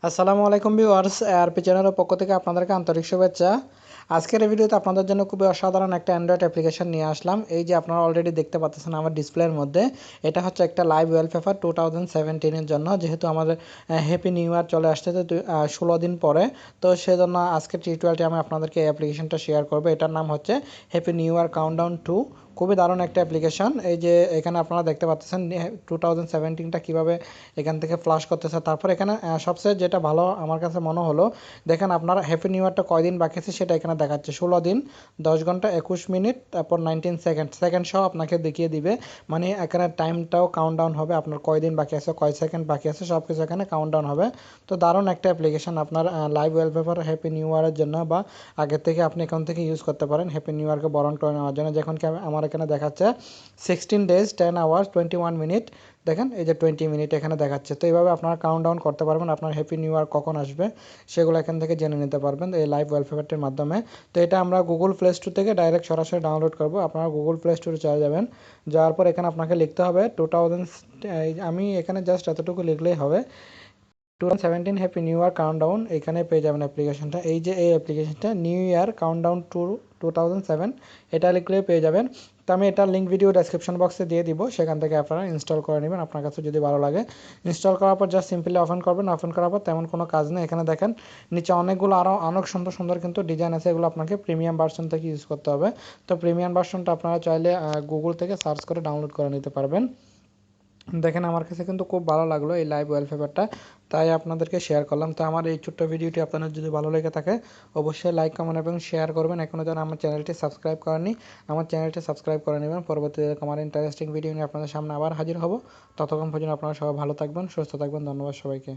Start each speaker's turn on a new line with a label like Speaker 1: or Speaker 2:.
Speaker 1: আসসালামু আলাইকুম viewers, RP চ্যানেলের পক্ষ থেকে আপনাদেরকে আন্তরিক শুভেচ্ছা। আজকের এই ভিডিওতে আপনাদের জন্য খুবই অসাধারণ একটা অ্যান্ড্রয়েড অ্যাপ্লিকেশন নিয়ে আসলাম। এই যে আপনারা অলরেডি দেখতে পাচ্ছেন আমার ডিসপ্লের মধ্যে, এটা হচ্ছে একটা লাইভ ওয়ালপেপার 2017-এর জন্য। যেহেতু আমাদের হ্যাপি নিউ ইয়ার চলে আসতেছে 16 দিন পরে, তো সেজন্য আজকের টিউটোরিয়ালটি আমি আপনাদেরকে এই অ্যাপ্লিকেশনটা শেয়ার করবো। এটার নাম হচ্ছে হ্যাপি নিউ ইয়ার কাউন্টডাউন 2। খুবই দারুণ একটা অ্যাপ্লিকেশন। এই যে এখানে আপনারা দেখতে পাচ্ছেন 2017টা কীভাবে এখান থেকে ফ্লাশ করতেছে। তারপর এখানে সবচেয়ে যেটা ভালো আমার কাছে মনে হলো, দেখেন আপনার হ্যাপি নিউ ইয়ারটা কয়দিন বাকি আছে সেটা এখানে দেখাচ্ছে। 16 দিন 10 ঘন্টা 21 মিনিট তারপর 19 সেকেন্ড সহ আপনাকে দেখিয়ে দিবে। মানে এখানে টাইমটাও কাউন্টডাউন হবে, আপনার কয়দিন বাকি আছে, কয় সেকেন্ড বাকি আছে, সব কিছু এখানে কাউন্টডাউন হবে। তো দারুণ একটা অ্যাপ্লিকেশন আপনার লাইভ ওয়ালপেপার হ্যাপি নিউ ইয়ারের জন্য, বা আগের থেকে আপনি এখান থেকে ইউজ করতে পারেন হ্যাপি নিউ ইয়ারকে বরণ করে নেওয়ার জন্য। যখন কি আমার এখানে দেখাচ্ছে 16 ডেজ 10 আওয়ার্স 21 মিনিট, দেখেন এই যে 20 মিনিট এখানে দেখাচ্ছে। তো এইভাবে আপনারা কাউন্টডাউন করতে পারবেন আপনার হ্যাপি নিউ ইয়ার কখন আসবে, সেগুলো এখান থেকে জেনে নিতে পারবেন এই লাইভ ওয়ালপেপারটির মাধ্যমে। তো এটা আমরা গুগল প্লে স্টোর থেকে ডাইরেক্ট সরাসরি ডাউনলোড করব। আপনারা গুগল প্লে স্টোরে চলে যাবেন, যাওয়ার পর এখানে আপনাকে লিখতে হবে 2000, আমি এখানে জাস্ট এতটুকু লিখলেই হবে 2017 হ্যাপি নিউ ইয়ার কাউন্টডাউন। এখানে পেয়ে যাবেন অ্যাপ্লিকেশনটা। এই যে এই অ্যাপ্লিকেশনটা নিউ ইয়ার কাউন্টডাউন টু 2007, এটা লিখলে পেয়ে যাবেন। তো আমি এটা লিঙ্ক ভিডিও ডেসক্রিপশন বক্সে দিয়ে দিব, সেখান থেকে আপনারা ইনস্টল করে নেবেন আপনার কাছে যদি ভালো লাগে। ইনস্টল করার পর জাস্ট সিম্পলি ওপেন করবেন। ওপেন করার পর তেমন কোনো কাজ নেই। এখানে দেখেন নিচে অনেকগুলো আরও অনেক সুন্দর সুন্দর কিন্তু ডিজাইন আছে, এগুলো আপনাকে প্রিমিয়াম ভার্সন থেকে ইউজ করতে হবে। তো প্রিমিয়াম ভার্সনটা আপনারা চাইলে গুগল থেকে সার্চ করে ডাউনলোড করে নিতে পারবেন। দেখেন আমার কাছে কিন্তু খুব ভালো লাগলো এই লাইভ ওয়ালপেপারটা, তাই আপনাদেরকে শেয়ার করলাম। তো আমার এই ছোট্ট ভিডিওটি আপনাদের যদি ভালো লেগে থাকে অবশ্যই লাইক কমেন্ট এবং শেয়ার করবেন। এখনও যারা আমার চ্যানেলটি সাবস্ক্রাইব করেননি আমার চ্যানেলটি সাবস্ক্রাইব করে নেবেন। পরবর্তীতে আমার ইন্টারেস্টিং ভিডিও নিয়ে আপনাদের সামনে আবার হাজির হব। ততক্ষণ পর্যন্ত আপনারা সবাই ভালো থাকবেন, সুস্থ থাকবেন। ধন্যবাদ সবাইকে।